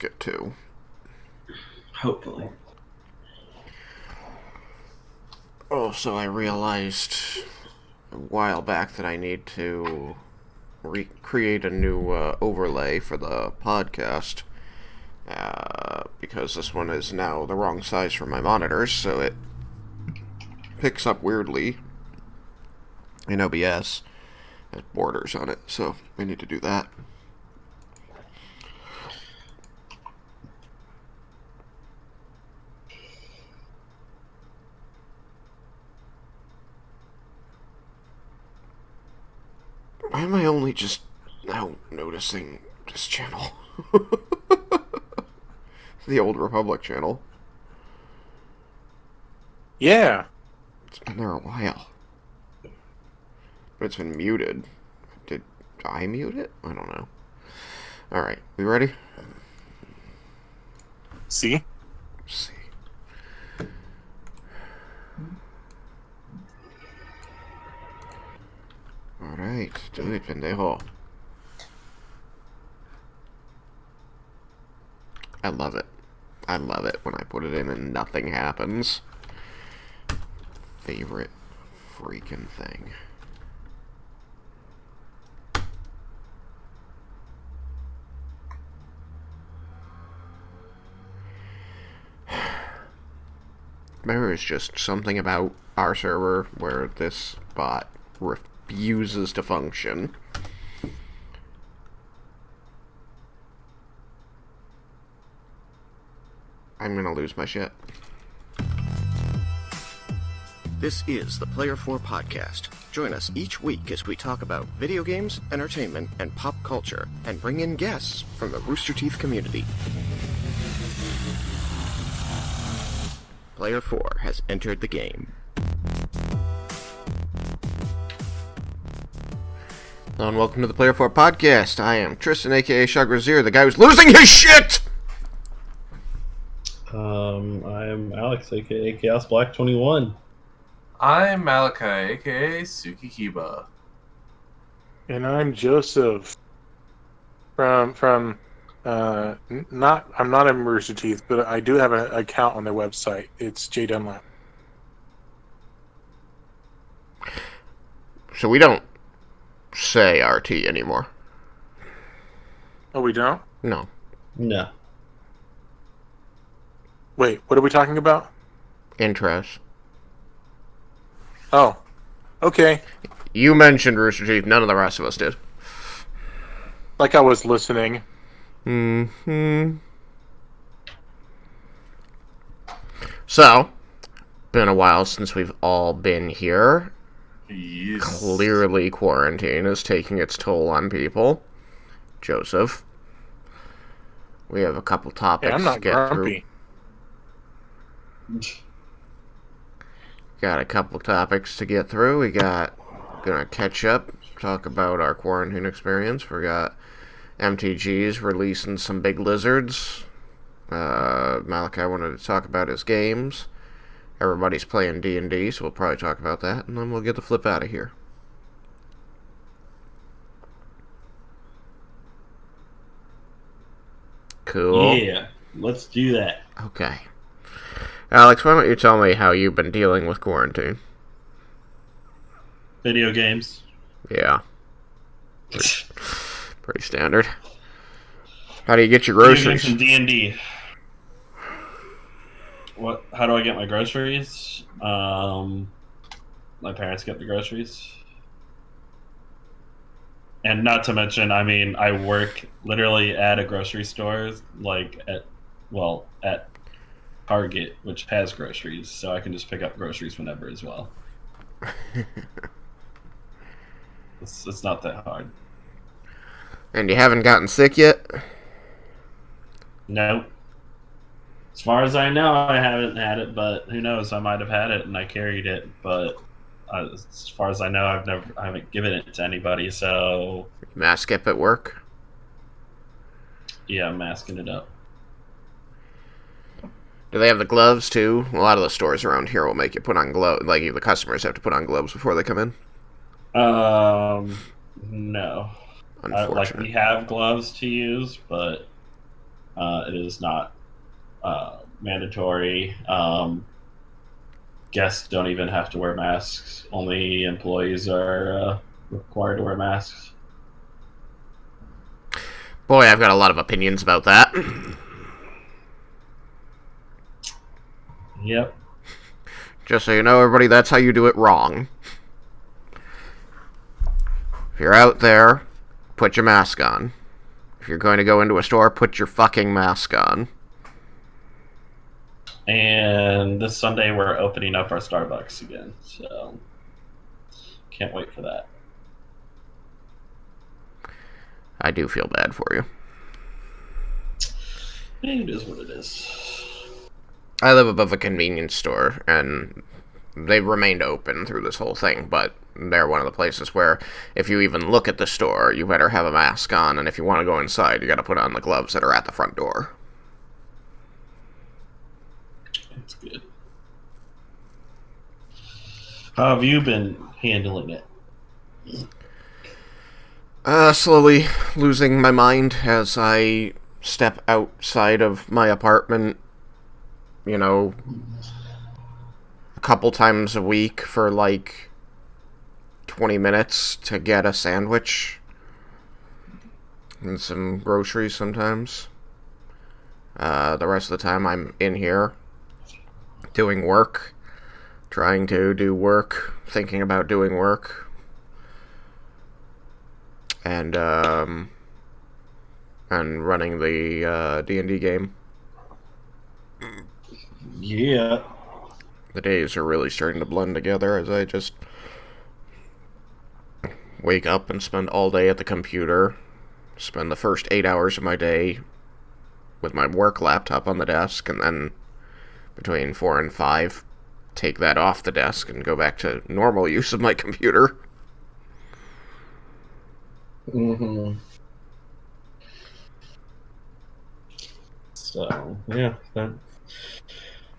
get to. Hopefully. Oh, so I realized a while back that I need to recreate a new overlay for the podcast because this one is now the wrong size for my monitors, so it picks up weirdly in OBS. It has borders on it, so I need to do that. Why am I only just now noticing this channel? The Old Republic channel. Yeah. It's been there a while. But it's been muted. Did I mute it? I don't know. Alright, we ready? See? Let's see. Alright, do it, pendejo. I love it. I love it when I put it in and nothing happens. Favorite freaking thing. There is just something about our server where this bot refuses to function. I'm gonna lose my shit. This is the Player 4 Podcast. Join us each week as we talk about video games, entertainment, and pop culture, and bring in guests from the Rooster Teeth community. Player 4 has entered the game. Hello and welcome to the Player 4 Podcast. I am Tristan, aka Shagrazier, the guy who's losing his shit! I am Alex, aka Chaos Black 21. I'm Malachi, aka Suki Kiba. And I'm Joseph from I'm not in Rooster Teeth, but I do have an account on their website. It's J Dunlap. So we don't say RT anymore. Oh, we don't? No. No. Wait, what are we talking about? Intros. Oh, okay. You mentioned Rooster Teeth, none of the rest of us did. Like I was listening. So, been a while since we've all been here. Yes. Clearly, quarantine is taking its toll on people. Joseph, we have a couple topics Yeah, I'm to not get grumpy. through. Got a couple topics to get through. We got gonna catch up, talk about our quarantine experience. We got MTG's releasing some big lizards. Malachi wanted to talk about his games. Everybody's playing D&D, so we'll probably talk about that, and then we'll get the flip out of here. Cool. Yeah, let's do that. Okay. Alex, why don't you tell me how you've been dealing with quarantine? Video games. Yeah. Pretty standard. How do you get your Video games groceries? and D&D. What? How do I get my groceries? My parents get the groceries. And not to mention, I mean, I work literally at a grocery store, like at Target, which has groceries, so I can just pick up groceries whenever as well. It's not that hard. And you haven't gotten sick yet? Nope. As far as I know, I haven't had it, but who knows? I might have had it and I carried it, but as far as I know, I haven't given it to anybody. So Mask up at work? yeah, I'm masking it up. Do they have the gloves too? A lot of the stores around here will make you put on gloves. Like, the customers have to put on gloves before they come in. No. Unfortunate. We have gloves to use, but It is not mandatory. Guests don't even have to wear masks. Only employees are required to wear masks. Boy, I've got a lot of opinions about that. Yep. Just so you know, everybody, that's how you do it wrong. If you're out there, put your mask on. If you're going to go into a store, put your fucking mask on. And this Sunday we're opening up our Starbucks again, so can't wait for that. I do feel bad for you. It is what it is. I live above a convenience store, and they've remained open through this whole thing, but they're one of the places where if you even look at the store, you better have a mask on, and if you want to go inside, you gotta put on the gloves that are at the front door. It's good. How have you been handling it? Slowly losing my mind as I step outside of my apartment, you know, a couple times a week for like 20 minutes to get a sandwich and some groceries sometimes. The rest of the time I'm in here doing work, trying to do work, thinking about doing work. And running the D&D game. Yeah. The days are really starting to blend together as I just wake up and spend all day at the computer, spend the first 8 hours of my day with my work laptop on the desk, and then between 4 and 5, take that off the desk and go back to normal use of my computer. Mm-hmm. So yeah,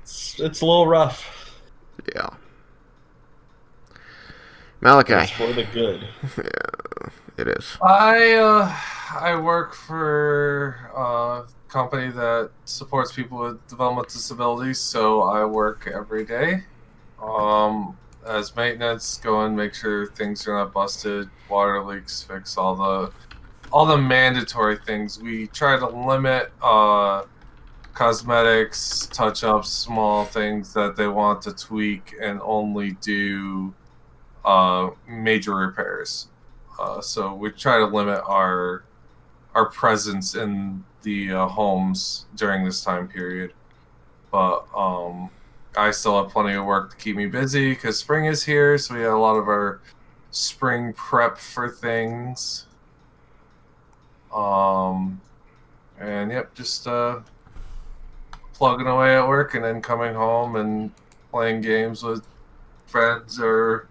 it's a little rough. Yeah. Malachi. It's for the good. Yeah, it is. I work for a company that supports people with developmental disabilities, so I work every day. As maintenance, go and make sure things are not busted, water leaks, fix all the mandatory things. We try to limit cosmetics, touch-ups, small things that they want to tweak, and only do major repairs. So we try to limit our presence in the homes during this time period. But I still have plenty of work to keep me busy because spring is here, so we have a lot of our spring prep for things. And yep, just plugging away at work and then coming home and playing games with friends or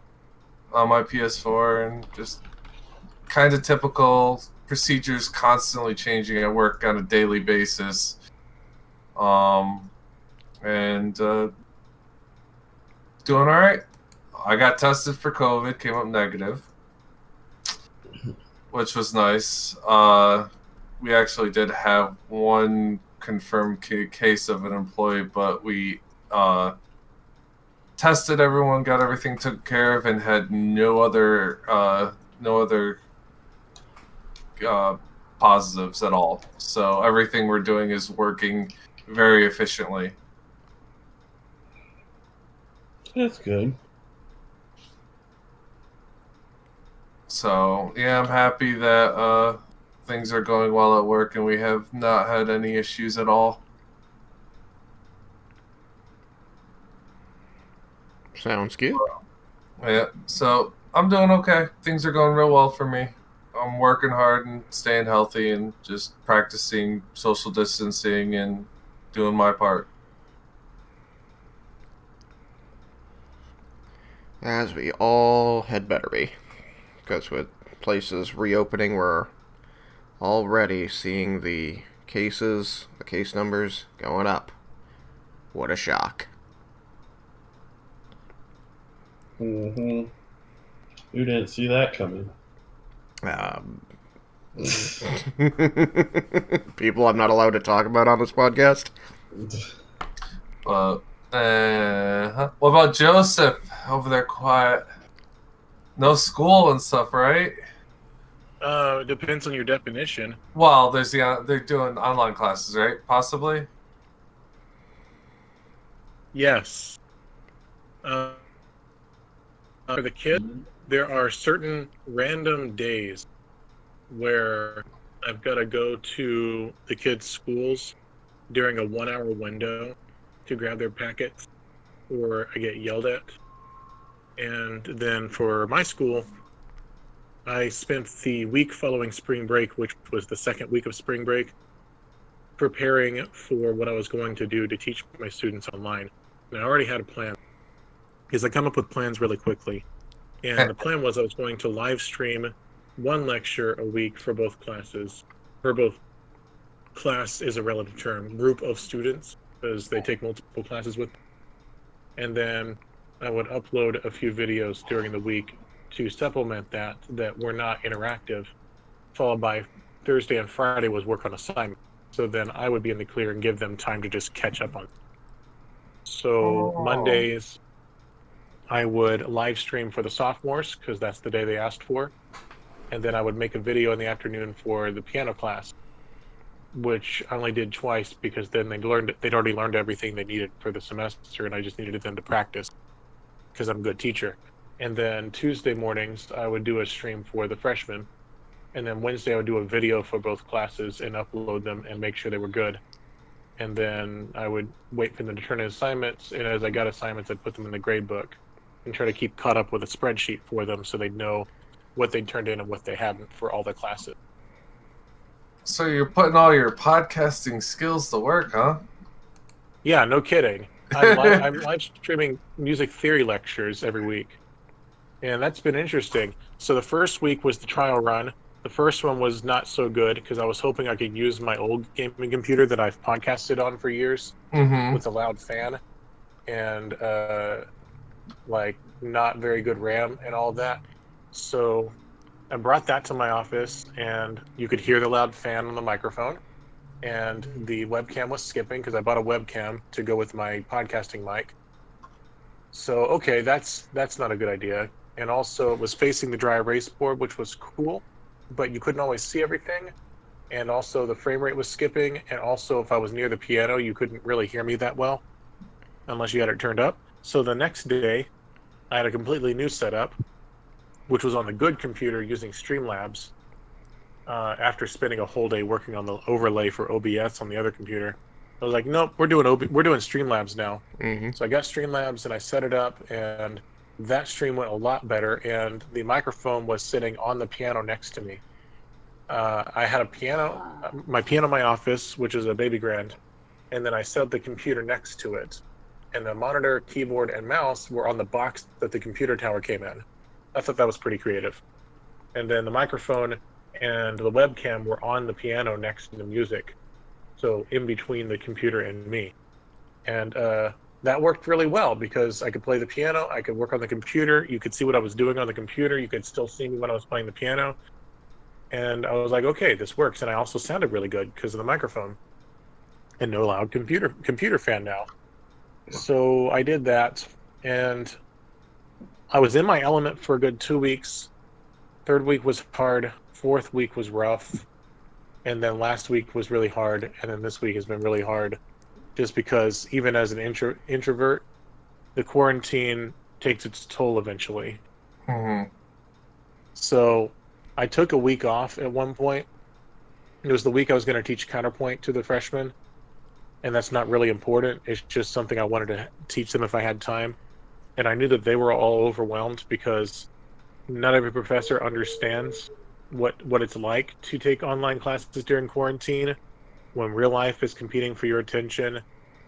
on my PS4 and just kind of typical procedures constantly changing at work on a daily basis. And doing all right. I got tested for COVID, came up negative, which was nice. We actually did have one confirmed case of an employee, but we tested everyone, got everything taken care of, and had no other positives at all. So everything we're doing is working very efficiently. That's good. So yeah, I'm happy that things are going well at work and we have not had any issues at all. Sounds good. Yeah, so I'm doing okay. Things are going real well for me. I'm working hard and staying healthy and just practicing social distancing and doing my part. As we all had better be. Because with places reopening, we're already seeing the case numbers going up. What a shock. Mm-hmm. Who didn't see that coming? People I'm not allowed to talk about on this podcast. What about Joseph over there? Quiet. No school and stuff, right? Depends on your definition. Well, they're doing online classes, right? Possibly. Yes. For the kid, there are certain random days where I've got to go to the kids' schools during a 1 hour window to grab their packets, or I get yelled at. And then for my school, I spent the week following spring break, which was the second week of spring break, preparing for what I was going to do to teach my students online. And I already had a plan, because I come up with plans really quickly. And the plan was I was going to live stream one lecture a week for both classes. For both, class is a relative term, group of students, because they take multiple classes with. And then I would upload a few videos during the week to supplement that were not interactive, followed by Thursday and Friday was work on assignment. So then I would be in the clear and give them time to just catch up on. So Mondays, I would live stream for the sophomores because that's the day they asked for. And then I would make a video in the afternoon for the piano class, which I only did twice because then they'd already learned everything they needed for the semester, and I just needed them to practice because I'm a good teacher. And then Tuesday mornings, I would do a stream for the freshmen. And then Wednesday, I would do a video for both classes and upload them and make sure they were good. And then I would wait for them to turn in assignments. And as I got assignments, I'd put them in the grade book and try to keep caught up with a spreadsheet for them so they'd know what they'd turned in and what they hadn't for all the classes. So you're putting all your podcasting skills to work, huh? Yeah, no kidding. I'm live streaming music theory lectures every week. And that's been interesting. So the first week was the trial run. The first one was not so good because I was hoping I could use my old gaming computer that I've podcasted on for years with a loud fan and not very good RAM and all of that. So I brought that to my office and you could hear the loud fan on the microphone, and the webcam was skipping because I bought a webcam to go with my podcasting mic. So, okay, that's not a good idea. And also, it was facing the dry erase board, which was cool, but you couldn't always see everything. And also, the frame rate was skipping. And also, if I was near the piano, you couldn't really hear me that well unless you had it turned up. So the next day, I had a completely new setup, which was on the good computer using Streamlabs. After spending a whole day working on the overlay for OBS on the other computer, I was like, nope, we're doing Streamlabs now. Mm-hmm. So I got Streamlabs and I set it up, and that stream went a lot better. And the microphone was sitting on the piano next to me. I had a piano, my piano in my office, which is a baby grand, and then I set up the computer next to it. And the monitor, keyboard, and mouse were on the box that the computer tower came in. I thought that was pretty creative. And then the microphone and the webcam were on the piano next to the music, so in between the computer and me. And that worked really well because I could play the piano, I could work on the computer, you could see what I was doing on the computer, you could still see me when I was playing the piano. And I was like, okay, this works. And I also sounded really good because of the microphone. And no loud computer fan now. So I did that, and I was in my element for a good 2 weeks. Third week was hard. Fourth week was rough. And then last week was really hard. And then this week has been really hard. Just because even as an introvert, the quarantine takes its toll eventually. Mm-hmm. So I took a week off at one point. It was the week I was going to teach counterpoint to the freshmen. And that's not really important. It's just something I wanted to teach them if I had time. And I knew that they were all overwhelmed because not every professor understands what it's like to take online classes during quarantine when real life is competing for your attention.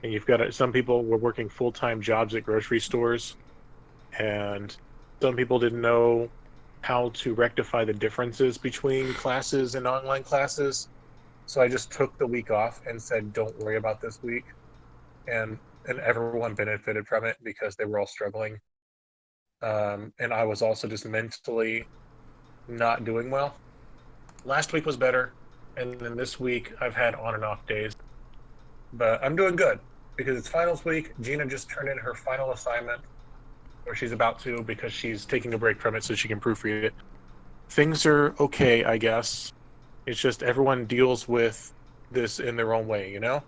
And you've got some people were working full-time jobs at grocery stores, and some people didn't know how to rectify the differences between classes and online classes. So I just took the week off and said, don't worry about this week. And everyone benefited from it because they were all struggling. And I was also just mentally not doing well. last week was better, and then this week I've had on and off days. But I'm doing good because it's finals week. Gina just turned in her final assignment, or she's about to because she's taking a break from it so she can proofread it. Things are okay, I guess. It's just everyone deals with this in their own way, you know?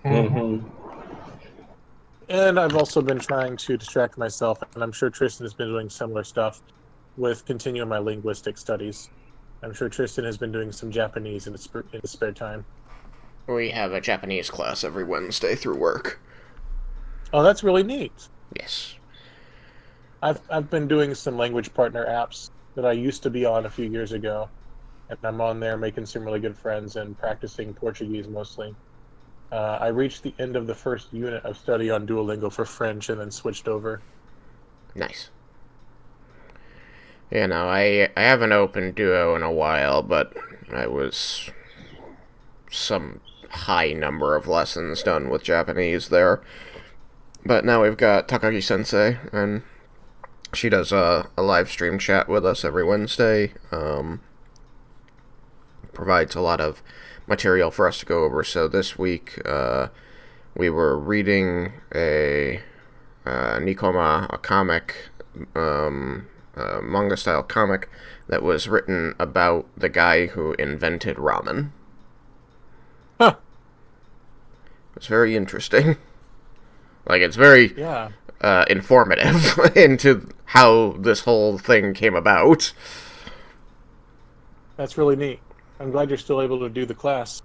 Mm-hmm. And I've also been trying to distract myself, and I'm sure Tristan has been doing similar stuff with continuing my linguistic studies. I'm sure Tristan has been doing some Japanese in his spare time. We have a Japanese class every Wednesday through work. Oh, that's really neat. Yes. I've been doing some language partner apps that I used to be on a few years ago, and I'm on there making some really good friends and practicing Portuguese mostly. I reached the end of the first unit of study on Duolingo for French and then switched over. Nice. You know, I haven't opened Duo in a while, but I was some high number of lessons done with Japanese there. But now we've got Takagi Sensei, and she does a live stream chat with us every Wednesday. Provides a lot of material for us to go over. So this week, we were reading a Nikoma, a comic, manga-style comic that was written about the guy who invented ramen. Huh. It's very interesting. Like, it's very Yeah. informative into how this whole thing came about. That's really neat. I'm glad you're still able to do the class.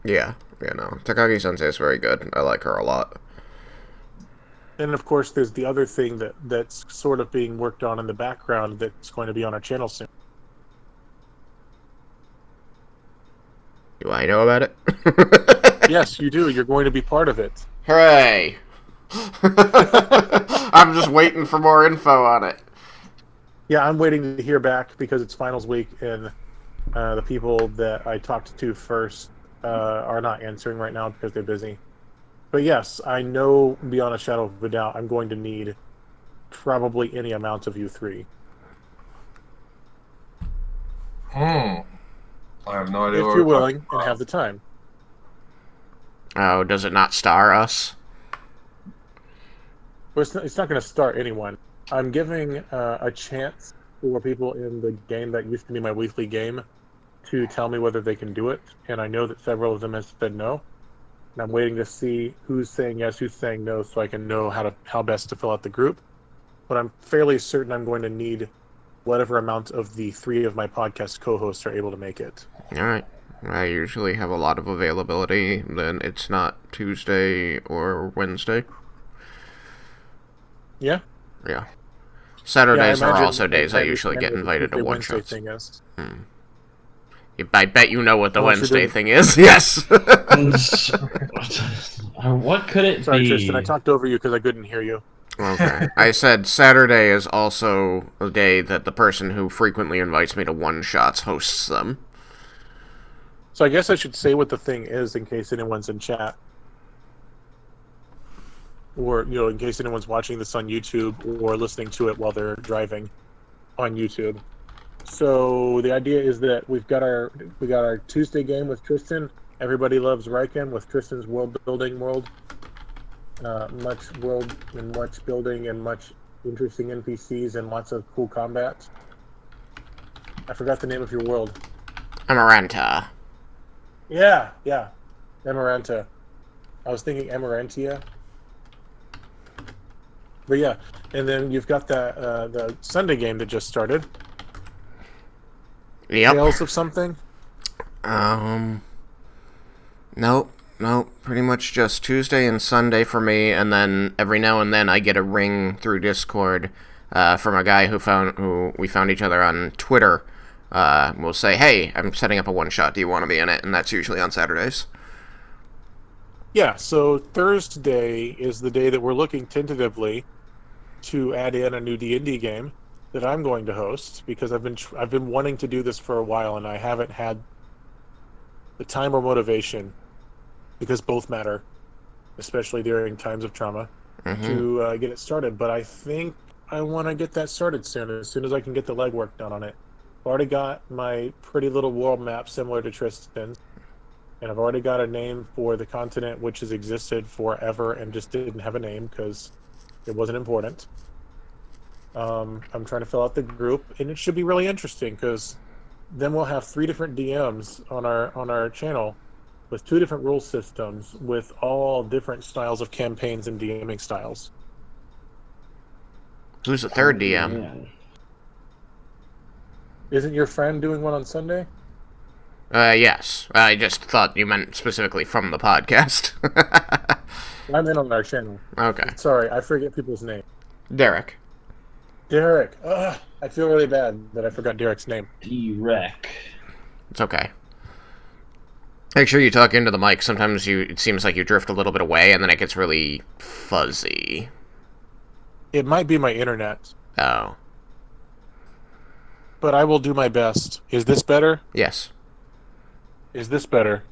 Yeah, you know, Takagi-sensei is very good. I like her a lot. And of course, there's the other thing that's sort of being worked on in the background that's going to be on our channel soon. Do I know about it? Yes, you do. You're going to be part of it. Hooray! I'm just waiting for more info on it. Yeah, I'm waiting to hear back because it's finals week, and the people that I talked to first are not answering right now because they're busy. But yes, I know beyond a shadow of a doubt I'm going to need probably any amount of you three. I have no idea If what you're we're willing talking and about. have the time. Oh, does it not star us? Well, it's not going to start anyone. I'm giving a chance for people in the game that used to be my weekly game to tell me whether they can do it, and I know that several of them have said no. And I'm waiting to see who's saying yes, who's saying no, so I can know how best to fill out the group. But I'm fairly certain I'm going to need whatever amount of the three of my podcast co-hosts are able to make it. Alright. I usually have a lot of availability, then it's not Tuesday or Wednesday. Yeah? Yeah. Saturdays I are imagine also days I that usually get invited to the Wednesday one-shots. thing is. I bet you know what the Unless you're Wednesday doing- thing is. Yes! What could it Sorry, be? Tristan, I talked over you because I couldn't hear you. Okay. I said Saturday is also a day that the person who frequently invites me to one-shots hosts them. So I guess I should say what the thing is in case anyone's in chat. Or, in case anyone's watching this on YouTube or listening to it while they're driving on YouTube. So the idea is that we got our Tuesday game with Tristan. Everybody Loves Riken with Tristan's world building world. Much world and much building and much interesting NPCs and lots of cool combat. I forgot the name of your world. Amaranta. Yeah. Amaranta. I was thinking Amarantia. But yeah, and then you've got the Sunday game that just started. Yep. Tales of something? Nope. Pretty much just Tuesday and Sunday for me, and then every now and then I get a ring through Discord from a guy who we found each other on Twitter. We'll say, hey, I'm setting up a one-shot, do you want to be in it? And that's usually on Saturdays. Yeah, so Thursday is the day that we're looking tentatively to add in a new D&D game that I'm going to host because I've been wanting to do this for a while and I haven't had the time or motivation, because both matter, especially during times of trauma, to get it started. But I think I want to get that started soon as I can get the legwork done on it. I've already got my pretty little world map similar to Tristan's, and I've already got a name for the continent which has existed forever and just didn't have a name because it wasn't important. I'm trying to fill out the group, and it should be really interesting because then we'll have 3 different DMs on our channel with 2 different rule systems with all different styles of campaigns and DMing styles. Who's the third DM? Man. Isn't your friend doing one on Sunday? Yes. I just thought you meant specifically from the podcast. I'm in on our channel. Okay. Sorry, I forget people's name. Derek. Derek. Ugh, I feel really bad that I forgot Derek's name. D-Rec. It's okay. Make sure you talk into the mic. Sometimes it seems like you drift a little bit away, and then it gets really fuzzy. It might be my internet, Oh. but I will do my best. Is this better? Yes. Is this better?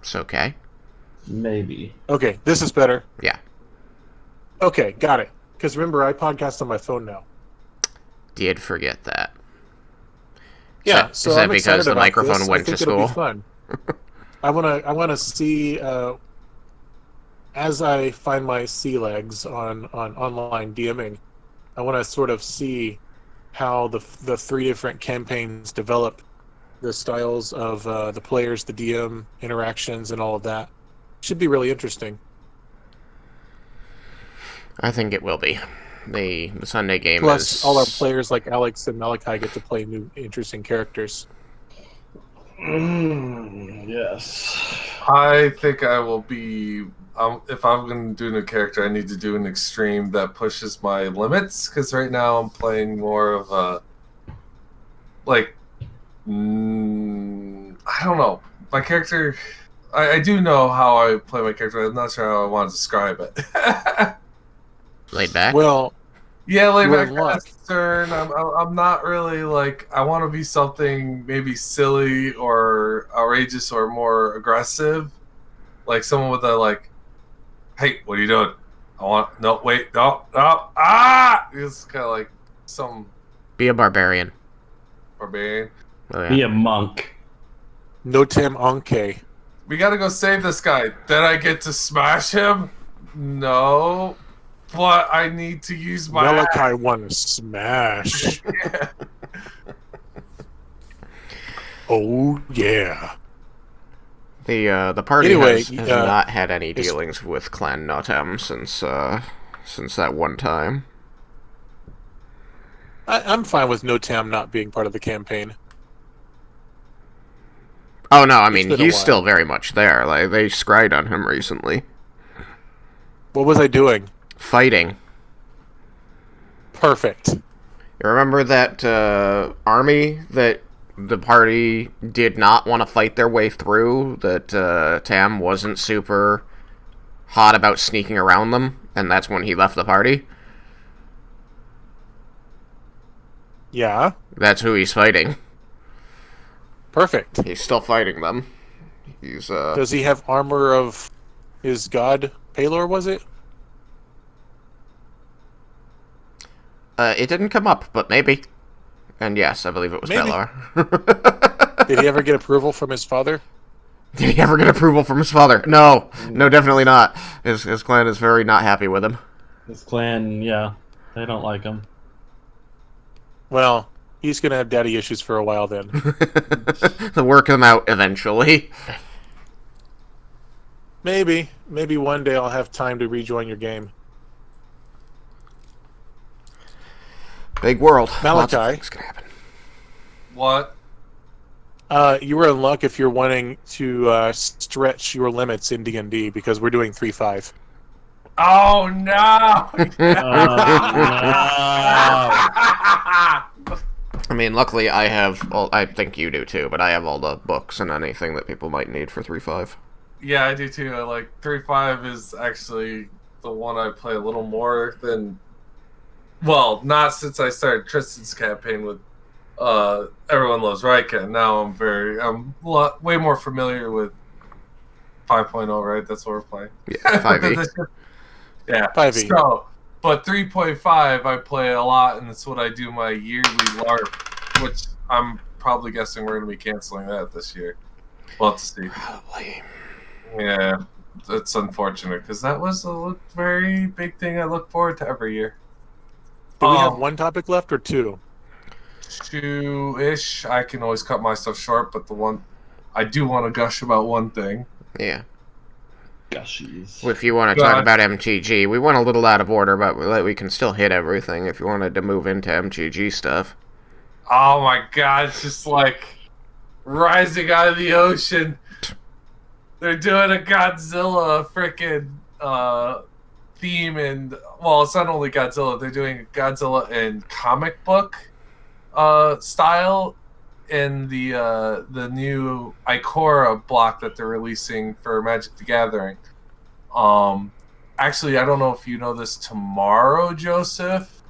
It's okay. Maybe. Okay, this is better. Yeah. Okay, got it. Because remember, I podcast on my phone now. Did forget that. Yeah, Is so that I'm because excited the about microphone this. went I think to it'll be school? fun. I wanna see as I find my sea legs on online DMing. I want to sort of see how the 3 different campaigns develop, the styles of the players, the DM interactions, and all of that. Should be really interesting. I think it will be. The Sunday game Plus, is... all our players like Alex and Malachi get to play new, interesting characters. Yes. I think I will be. If I'm going to do a new character, I need to do an extreme that pushes my limits. Because right now I'm playing more of a, like, I don't know. My character, I do know how I play my character. I'm not sure how I want to describe it. Laid back? Well, Yeah, like You're back in luck. concern. I'm not really like I want to be something maybe silly or outrageous or more aggressive, like someone with a like, hey, what are you doing? It's kind of like some Be a barbarian. barbarian. Oh, yeah. Be a monk. Notam Anke. We gotta go save this guy. Then I get to smash him. No, but I need to use my. Malachi want to smash. Yeah. Oh yeah. The party Anyway, has not had any dealings with Clan Notam since that one time. I'm fine with Notam not being part of the campaign. Oh no, I mean been a he's while. still very much there. Like they scried on him recently. What was I doing? Fighting. Perfect. You remember that army that the party did not want to fight their way through? That Tam wasn't super hot about sneaking around them, and that's when he left the party? Yeah. That's who he's fighting. Perfect. He's still fighting them. He's Does he have armor of his god Palor, was it? it didn't come up, but maybe. And yes, I believe it was Maybe. Pelor. Did he ever get approval from his father? Did he ever get approval from his father? No, definitely not. His clan is very not happy with him. His clan, yeah, they don't like him. Well, he's gonna have daddy issues for a while then. They'll work him out eventually. Maybe one day I'll have time to rejoin your game. Big world. Lots of Malachi. things can happen. What? You were in luck if you're wanting to stretch your limits in D&D because we're doing 3-5. Oh no! I mean, luckily I have. Well, I think you do too, but I have all the books and anything that people might need for 3.5. Yeah, I do too. I like 3.5 is actually the one I play a little more than. Well, not since I started Tristan's campaign with Everyone Loves Rika. Now I'm way more familiar with 5.0, right? That's what we're playing. Yeah, 5e. Yeah. 5e. So But 3.5 I play a lot, and it's what I do my yearly LARP, which I'm probably guessing we're going to be canceling that this year. We'll have to see. Probably. Yeah, it's unfortunate because that was a very big thing I look forward to every year. Do we have one topic left or two? 2-ish. I can always cut my stuff short, but the one I do want to gush about one thing. Yeah. Gushies. If you want to talk about MTG, we went a little out of order, but we can still hit everything if you wanted to move into MTG stuff. Oh my god, it's just like rising out of the ocean. They're doing a Godzilla freaking theme, and well, it's not only Godzilla. They're doing Godzilla in comic book style in the new Ikora block that they're releasing for Magic the Gathering. Actually, I don't know if you know this. Tomorrow, Joseph,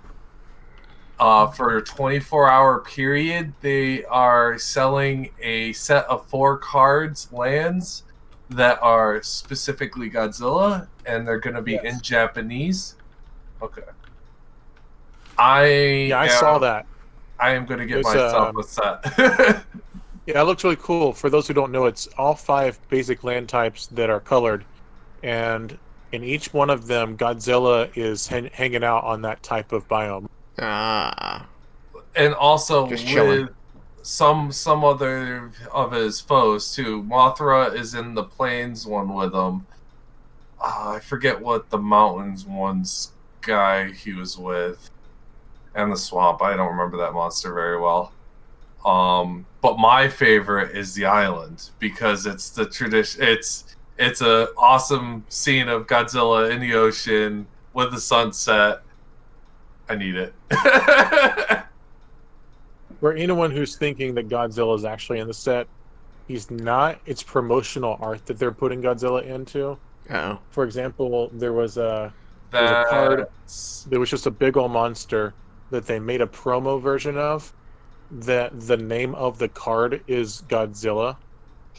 for a 24-hour period, they are selling a set of 4 cards, lands, that are specifically Godzilla, and they're going to be in Japanese. Okay. I saw that. I am going to get There's, myself a set. Yeah, it looks really cool. For those who don't know, it's all 5 basic land types that are colored, and in each one of them, Godzilla is hanging out on that type of biome. Ah. And also Just with chilling. some other of his foes too. Mothra is in the plains one with him. I forget what the mountains one's guy he was with, and the swamp. I don't remember that monster very well. But my favorite is the island because it's the tradition. It's a awesome scene of Godzilla in the ocean with the sunset. I need it. For anyone who's thinking that Godzilla is actually in the set, he's not. It's promotional art that they're putting Godzilla into. Oh. For example, there was a card That's- there was just a big old monster that they made a promo version of, that the name of the card is Godzilla,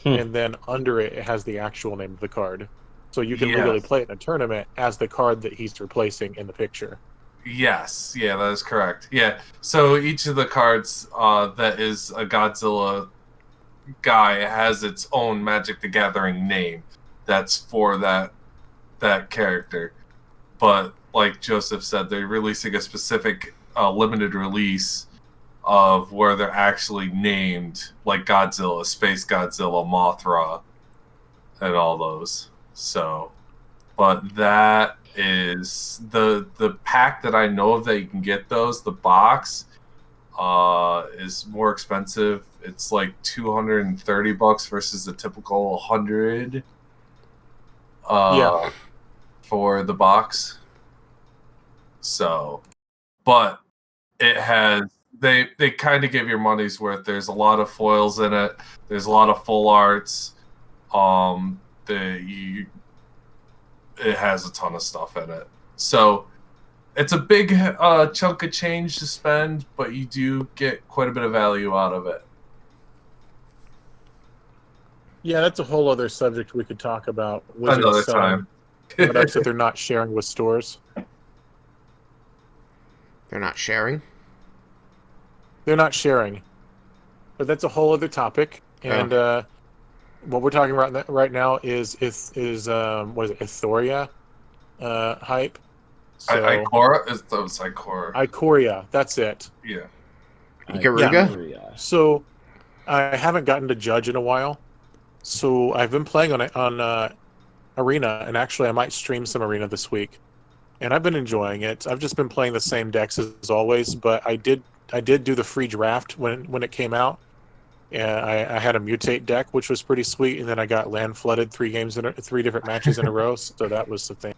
and then under it has the actual name of the card. So you can literally play it in a tournament as the card that he's replacing in the picture. Yes, yeah, that is correct. Yeah, so each of the cards that is a Godzilla guy has its own Magic the Gathering name that's for that character. But like Joseph said, they're releasing a specific limited release of where they're actually named, like Godzilla, Space Godzilla, Mothra, and all those. So, but that is the pack that I know of that you can get those. The box is more expensive. It's like $230 versus the typical 100 for the box. So, but it has they kind of give your money's worth. There's a lot of foils in it. There's a lot of full arts. It has a ton of stuff in it. So it's a big chunk of change to spend, but you do get quite a bit of value out of it. Yeah, that's a whole other subject we could talk about. Another time. Products that they're not sharing with stores. They're not sharing? They're not sharing. But that's a whole other topic. And what we're talking about right now is what is it, Ithoriya hype. So, Ikora? It's Ikora. Ikoria, that's it. Yeah. Ikaruga? So I haven't gotten to Judge in a while. So I've been playing on Arena, and actually I might stream some Arena this week. And I've been enjoying it. I've just been playing the same decks as always, but I did do the free draft when it came out. And I had a mutate deck, which was pretty sweet, and then I got land flooded 3 different matches in a row. So that was the thing.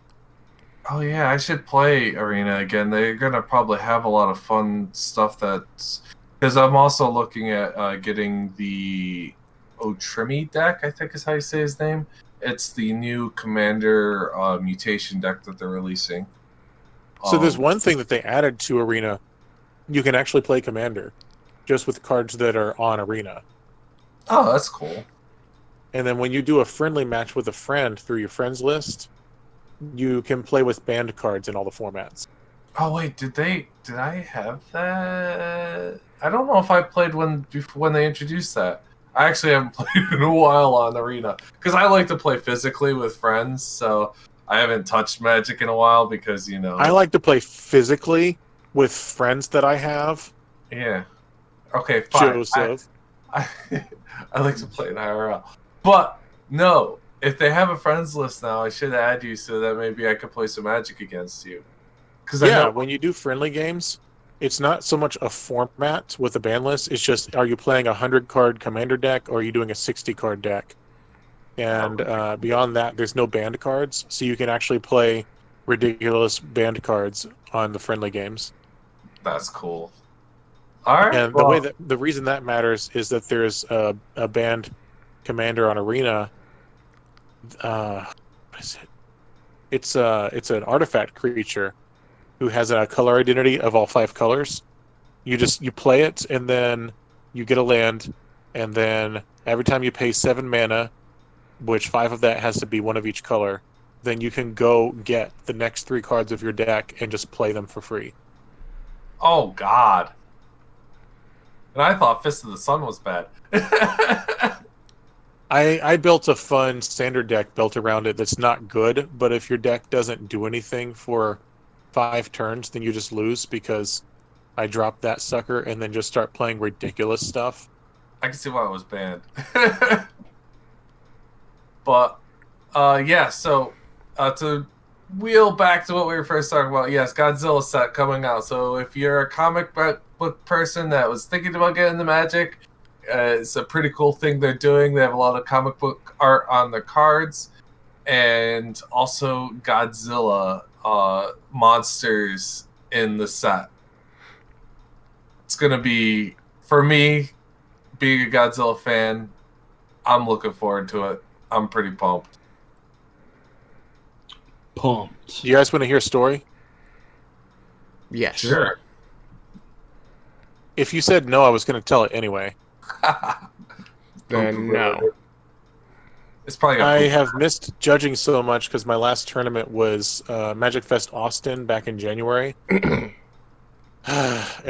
Oh yeah, I should play Arena again. They're gonna probably have a lot of fun stuff. That's because I'm also looking at getting the Otrimi deck. I think is how you say his name. It's the new Commander mutation deck that they're releasing. So there's one thing that they added to Arena. You can actually play Commander, just with cards that are on Arena. Oh, that's cool. And then when you do a friendly match with a friend through your friends list, you can play with banned cards in all the formats. Oh wait, did I have that? I don't know if I played when they introduced that. I actually haven't played in a while on Arena because I like to play physically with friends. So I haven't touched Magic in a while because I like to play physically with friends that I have. Yeah. Okay, fine. Joseph. I like to play in IRL, but no. If they have a friends list now, I should add you so that maybe I could play some Magic against you. Because I know when you do friendly games, it's not so much a format with a ban list. It's just, are you playing a 100-card commander deck or are you doing a 60-card deck? And beyond that, there's no banned cards, so you can actually play ridiculous banned cards on the friendly games. that's cool. All right. And the reason that matters is that there's a banned commander on Arena. What is it? It's an artifact creature who has a color identity of all 5 colors. You play it, and then you get a land, and then every time you pay 7 mana, which 5 of that has to be one of each color, then you can go get the next 3 cards of your deck and just play them for free. Oh God. And I thought Fist of the Sun was bad. I built a fun standard deck built around it that's not good, but if your deck doesn't do anything for 5 turns, then you just lose because I dropped that sucker and then just start playing ridiculous stuff. I can see why it was banned. But yeah, so to wheel back to what we were first talking about, yes, Godzilla set coming out. So if you're a comic book person that was thinking about getting the Magic, it's a pretty cool thing they're doing. They have a lot of comic book art on their cards, and also Godzilla monsters in the set. It's gonna be, for me, being a Godzilla fan, I'm looking forward to it. I'm pretty pumped. Pumped. Do you guys want to hear a story? Yes. Sure. If you said no, I was going to tell it anyway. Then no. It's probably I have missed judging so much because my last tournament was Magic Fest Austin back in January. And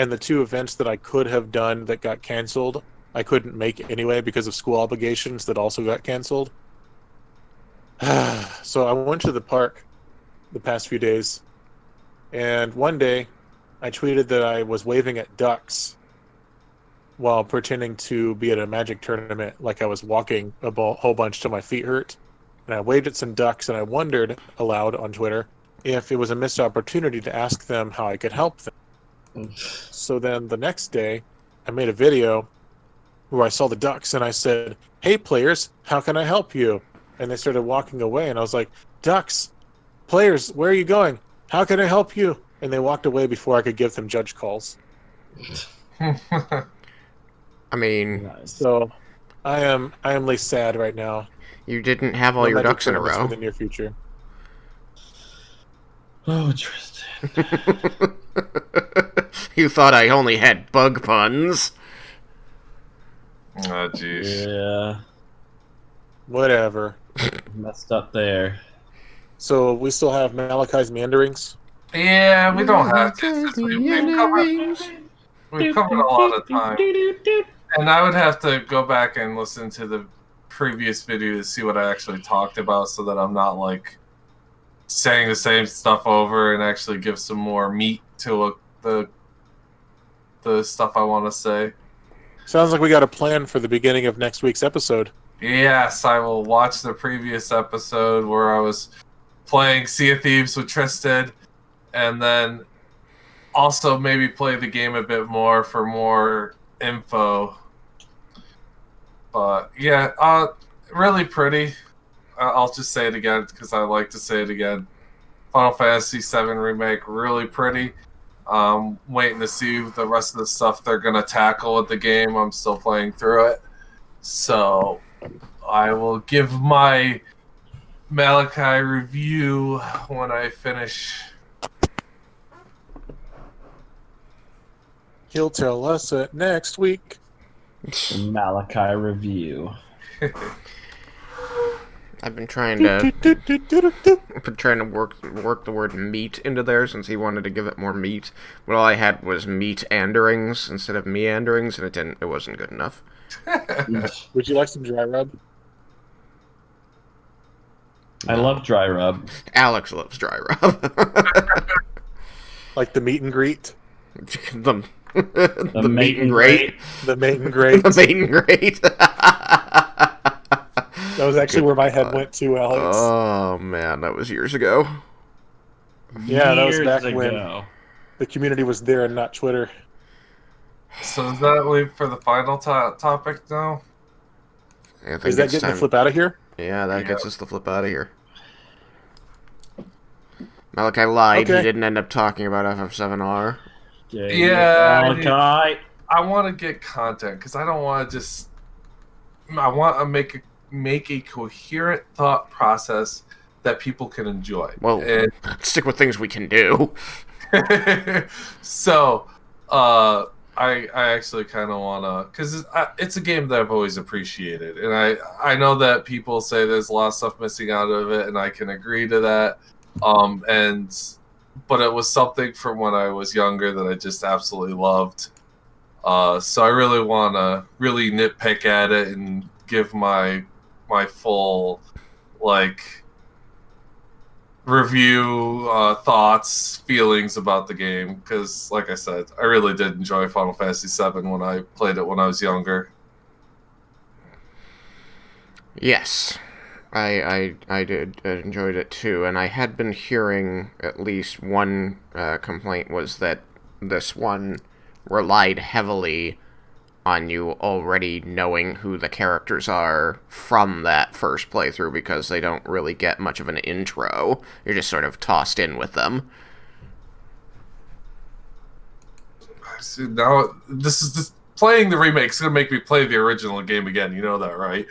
the 2 events that I could have done that got canceled, I couldn't make anyway because of school obligations that also got canceled. So I went to the park the past few days, and one day I tweeted that I was waving at ducks while pretending to be at a Magic tournament, like I was walking a whole bunch till my feet hurt. And I waved at some ducks, and I wondered aloud on Twitter if it was a missed opportunity to ask them how I could help them. So then the next day, I made a video where I saw the ducks, and I said, "Hey players, how can I help you?" And they started walking away, and I was like, "Ducks, players, where are you going? How can I help you?" And they walked away before I could give them judge calls. I mean, Nice. So I am like sad right now. you didn't have all No your Magic ducks in a tournaments row. for the near future. Oh, Tristan. You thought I only had bug puns. Oh, jeez. Yeah. Whatever. Messed up there. So we still have Malachi's meanderings. Yeah, we don't have to. We've covered a lot of time. And I would have to go back and listen to the previous video to see what I actually talked about so that I'm not, like, saying the same stuff over and actually give some more meat to the stuff I want to say. Sounds like we got a plan for the beginning of next week's episode. Yes, I will watch the previous episode where I was playing Sea of Thieves with Tristan, and then also maybe play the game a bit more for more info. But yeah, really pretty. I'll just say it again because I like to say it again. Final Fantasy VII Remake, really pretty. Waiting to see the rest of the stuff they're going to tackle with the game. I'm still playing through it. So I will give my Malachi review when I finish. He'll tell us next week. Malachi review. I've been trying to work the word meat into there since he wanted to give it more meat. But all I had was meat-anderings instead of meanderings, and it wasn't good enough. Would you like some dry rub? I love dry rub. Alex loves dry rub. Like the meet and greet? the The meat and great. The meet and greet. The meat and great. That was actually where my head went to, Alex. Oh man, that was years ago. Yeah, that was Years back ago. when the community was there and not Twitter. So does that leave for the final topic now? I think Is that it's getting time. the flip out of here? Yeah, that gets us the flip out of here. Malachi lied. Okay. He didn't end up talking about FF7R. Yeah, Malachi. I want to get content because I don't want to just. I want to make a coherent thought process that people can enjoy. Well, And stick with things we can do. so, I actually kind of want to, because it's a game that I've always appreciated, and I know that people say there's a lot of stuff missing out of it, and I can agree to that. But it was something from when I was younger that I just absolutely loved. So I really want to really nitpick at it and give my full review, thoughts, feelings about the game, because like I said, I really did enjoy Final Fantasy VII when I played it when I was younger. Yes, I did enjoyed it too, and I had been hearing at least one complaint was that this one relied heavily on you already knowing who the characters are from that first playthrough, because they don't really get much of an intro. You're just sort of tossed in with them. See, now playing the remake is gonna make me play the original game again. You know that, right?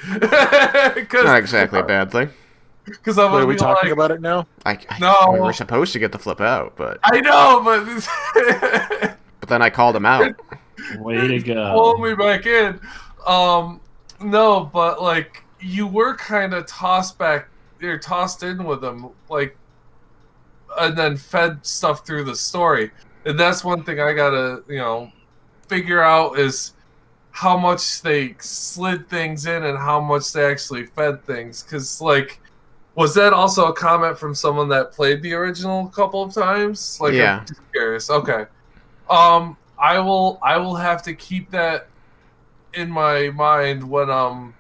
Not exactly a bad thing. Because I'm Wait, gonna are we be talking like, about it now? No. We were supposed to get the flip out, but I know, but then I called him out. Way to go. pull me back in. No, but like you were kind of tossed in with them, and then fed stuff through the story. And that's one thing I gotta, figure out is how much they slid things in and how much they actually fed things. Because, was that also a comment from someone that played the original a couple of times? Yeah. I'm just curious. Okay. I will have to keep that in my mind when I'm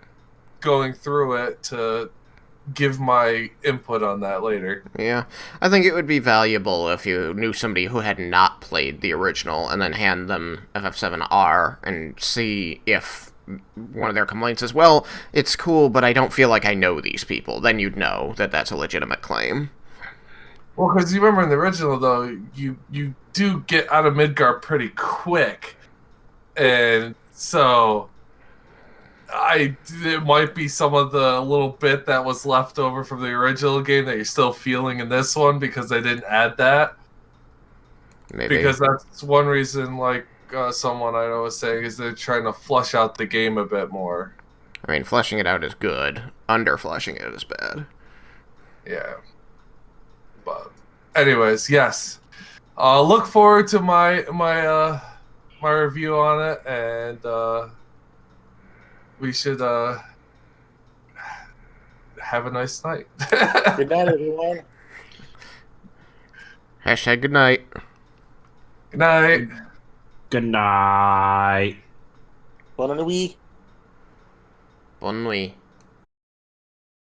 going through it to give my input on that later. Yeah, I think it would be valuable if you knew somebody who had not played the original and then hand them FF7R and see if one of their complaints is, well, it's cool, but I don't feel like I know these people. Then you'd know that that's a legitimate claim. Well, because you remember in the original, though, you do get out of Midgar pretty quick. And so it might be some of the little bit that was left over from the original game that you're still feeling in this one because they didn't add that. Maybe. Because that's one reason, someone I know was saying, is they're trying to flush out the game a bit more. I mean, fleshing it out is good. Under-fleshing it is bad. Yeah. But anyways, yes. Look forward to my review on it, and we should have a nice night. Good night, everyone. Hashtag good night. Good night. Good night. Bonne nuit. Bonne nuit.